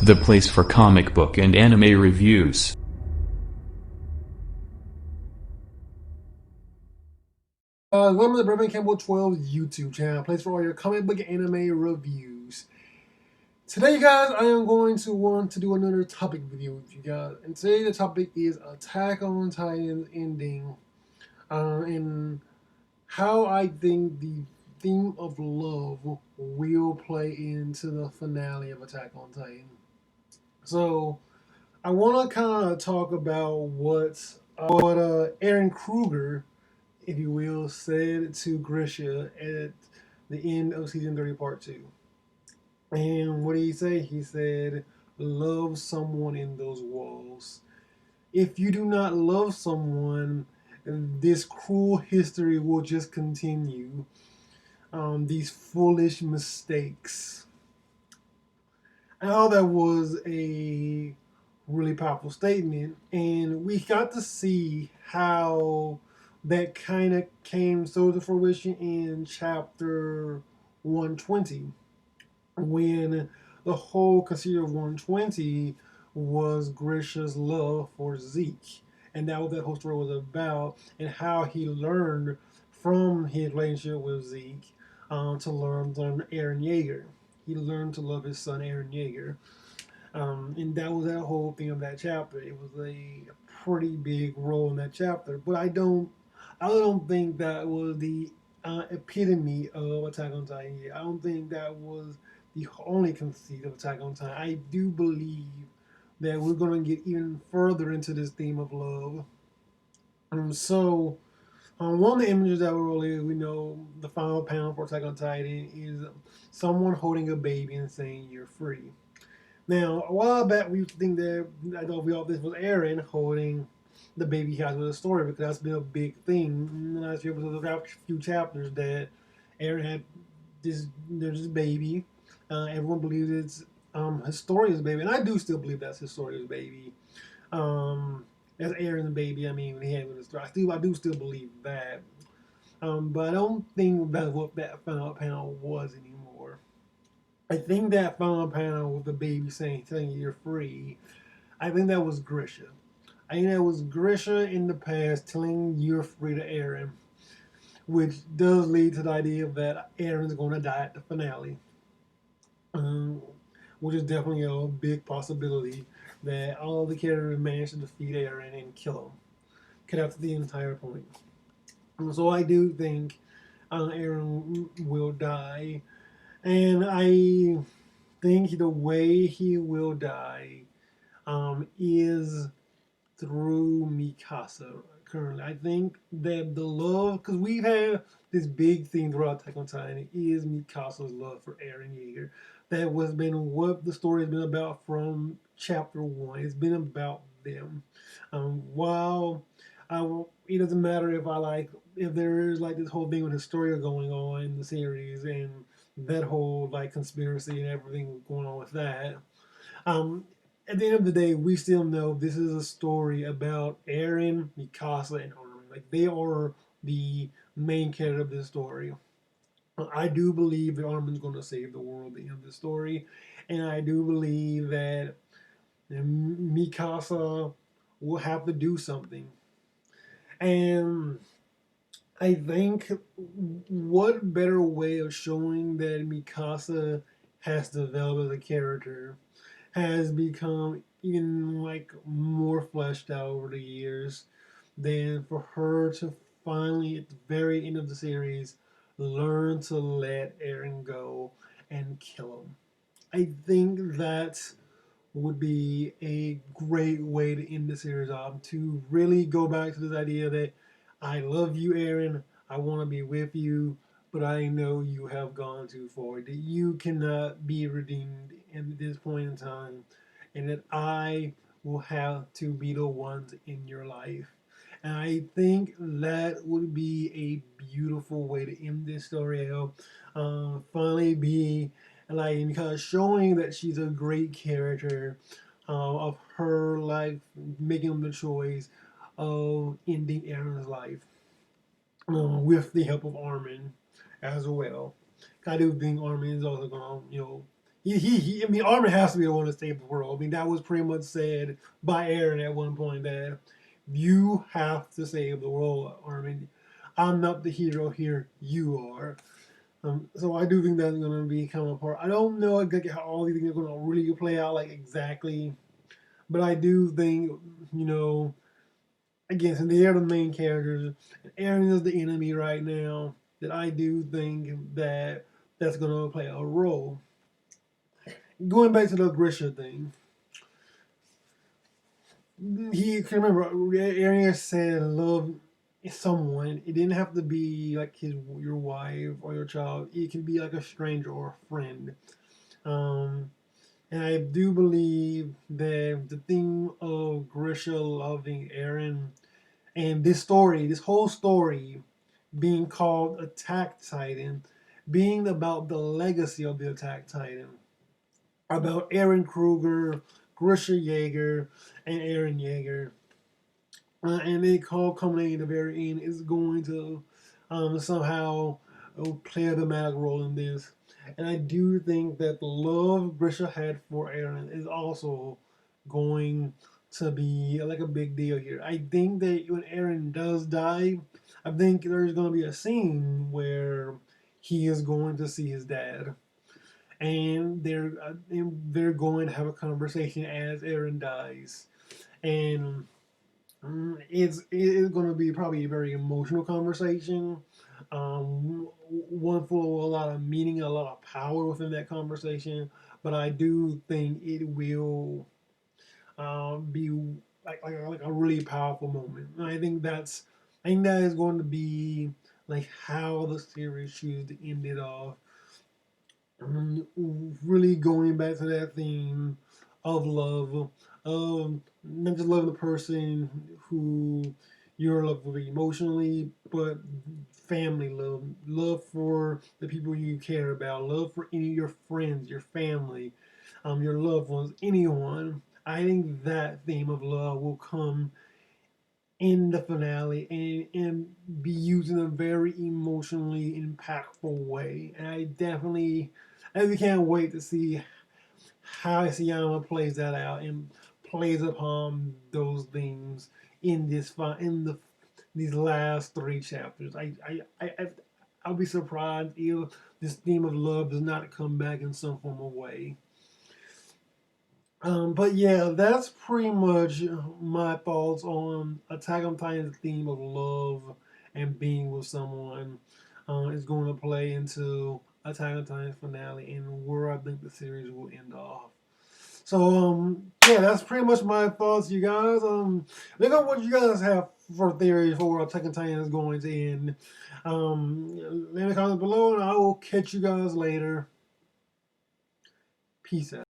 the place for comic book and anime reviews. Welcome to the Bourbon Campbell 12 YouTube channel, place for all your comic book anime reviews. Today, you guys, I am going to want to do another topic video with you guys. And today, the topic is Attack on Titan's ending, and how I think the theme of love will play into the finale of Attack on Titan. So, I want to kind of talk about what Eren Kruger, if you will, said to Grisha at the end of season 30, part 2. And what did he say? He said, love someone in those walls. If you do not love someone, this cruel history will just continue. These foolish mistakes. And all that was a really powerful statement. And we got to see how that kind of came so to fruition in chapter 120, when the whole conceit of 120 was Grisha's love for Zeke. And that was what that whole story was about, and how he learned from his relationship with Zeke to learn Eren Yeager. He learned to love his son Eren Yeager. And that was that whole thing of that chapter. It was a pretty big role in that chapter. But I don't think that was the epitome of Attack on Titan. I don't think that was the only conceit of Attack on Titan. I do believe that we're going to get even further into this theme of love. One of the images that we know the final panel for Attack on Titan is someone holding a baby and saying, "You're free." Now, a while back, we think that I know we all this was Eren holding the baby he has with the story, because that's been a big thing in the last few chapters, that Eren had there's this baby. Everyone believes it's Historia's baby, and I do still believe that's Historia's baby. That's Eren's baby. I mean, when he had with his story, I do still believe that. But I don't think that's what that final panel was anymore. I think that final panel with the baby telling you you're free, I think that was Grisha. I think that was Grisha in the past telling you're free to Eren, which does lead to the idea that Eren's going to die at the finale, which is definitely a big possibility that all the characters manage to defeat Eren and kill him, cut out the entire point. So I do think Eren will die, and I think the way he will die is through Mikasa currently. I think that the love, because we've had this big thing throughout Attack on Titan, is Mikasa's love for Eren Yeager. That was been what the story has been about from chapter 1. It's been about them. While it doesn't matter if there is like this whole thing with Historia going on in the series, and that whole like conspiracy and everything going on with that. At the end of the day, we still know this is a story about Eren, Mikasa, and Armin. Like, they are the main character of this story. I do believe that Armin's going to save the world at the end of the story, and I do believe that Mikasa will have to do something. And I think what better way of showing that Mikasa has developed as a character, has become even like more fleshed out over the years, than for her to finally at the very end of the series learn to let Eren go and kill him. I think that would be a great way to end the series off, to really go back to this idea that I love you, Eren, I want to be with you, but I know you have gone too far, that you cannot be redeemed at this point in time, and that I will have to be the ones in your life. And I think that would be a beautiful way to end this story out. Finally be like, because showing that she's a great character, of her life making the choice of ending Eren's life, with the help of Armin as well. I do think Armin is also going to, I mean, Armin has to be the one to save the world. I mean, that was pretty much said by Eren at one point that you have to save the world, Armin. I'm not the hero here. You are. So I do think that's going to be kind of part. I don't know exactly how all these things are going to really play out, like exactly, but I do think, you know, again, since they are the main characters, and Eren is the enemy right now, that I do think that that's going to play a role. Going back to the Grisha thing, he can remember Eren said love someone. It didn't have to be like your wife or your child. It can be like a stranger or a friend. Um, and I do believe that the theme of Grisha loving Eren and this story, this whole story, being called Attack Titan, being about the legacy of the Attack Titan, about Eren Kruger, Grisha Jaeger, and Eren Jaeger. And they call culminating at the very end is going to somehow play a dramatic role in this. And I do think that the love Grisha had for Eren is also going to be like a big deal here. I think that when Eren does die, I think there's going to be a scene where he is going to see his dad, and they're going to have a conversation as Eren dies, and it's going to be probably a very emotional conversation. One full of a lot of meaning, a lot of power within that conversation. But I do think it will be like a really powerful moment. And I think that is going to be like how the series chooses to end it off. Really going back to that theme of love, of not just loving the person who you're in love with emotionally, but family love, love for the people you care about, love for any of your friends, your family, your loved ones, anyone. I think that theme of love will come in the finale and be used in a very emotionally impactful way. And I can't wait to see how Isayama plays that out and plays upon those themes in these last three chapters. I'll be surprised if this theme of love does not come back in some form of way. But yeah, that's pretty much my thoughts on Attack on Titan's theme of love and being with someone is going to play into Attack on Titan's finale and where I think the series will end off. So yeah, that's pretty much my thoughts, you guys. Look at what you guys have for theories for where Attack on Titan is going to end. Leave a comment below, and I will catch you guys later. Peace out.